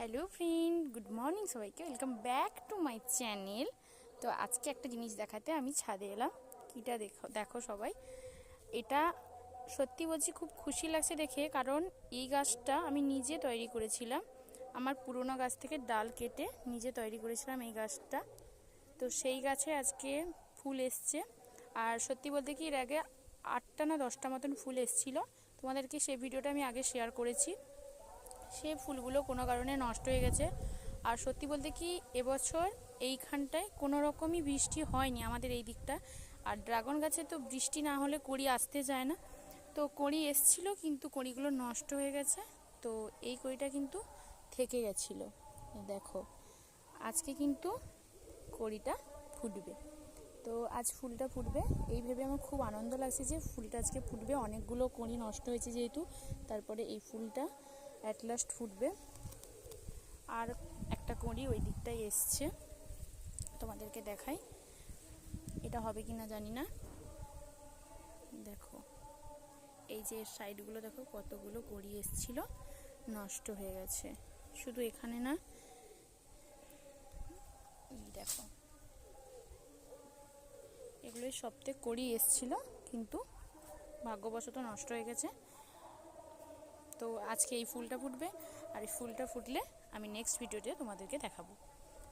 Hello friend, good morning সবাইকে। Welcome back to my channel. তো আজকে একটা জিনিস দেখাতে আমি ছাদে এলাম। কিটা দেখো দেখো সবাই, এটা সত্যি বলছি খুব খুশি লাগছে দেখে, কারণ এই গাছটা আমি নিজে তৈরি করেছিলাম। আমার পুরোনো গাছ থেকে ডাল কেটে নিজে তৈরি করেছিলাম এই গাছটা। তো সেই গাছে আজকে ফুল এসছে। আর সত্যি বলতে কি, এর আগে 8টা না 10টা মতন ফুল এসেছিলো। তোমাদেরকে সেই ভিডিওটা আমি আগে শেয়ার করেছি। সে ফুলগুলো কোনো কারণে নষ্ট হয়ে গেছে। আর সত্যি বলতে কি, এবছর এইখানটায় কোনো রকমই বৃষ্টি হয়নি আমাদের এই দিকটা। আর ড্রাগন গাছে তো বৃষ্টি না হলে কড়ি আসতে যায় না। তো কড়ি এসছিল, কিন্তু কড়িগুলো নষ্ট হয়ে গেছে। তো এই কড়িটা কিন্তু থেকে গেছিলো। দেখো, আজকে কিন্তু কড়িটা ফুটবে। তো আজ ফুলটা ফুটবে এই ভেবে আমার খুব আনন্দ লাগছে যে ফুলটা আজকে ফুটবে। অনেকগুলো কড়ি নষ্ট হয়েছে যেহেতু, তারপরে এই ফুলটা অ্যাট লাস্ট ফুটবে। আর একটা কড়ি ওই দিকটাই এসছে, তোমাদেরকে দেখাই। এটা হবে কি না জানি না। দেখো, এই যে সাইডগুলো দেখো, কতগুলো কড়ি এসছিল, নষ্ট হয়ে গেছে। শুধু এখানে না, এই দেখো, এগুলোই সবথেকে কড়ি এসছিল, কিন্তু ভাগ্যবশত নষ্ট হয়ে গেছে। তো আজকে এই ফুলটা ফুটবে, আর এই ফুলটা ফুটলে আমি নেক্সট ভিডিওতে তোমাদেরকে দেখাবো।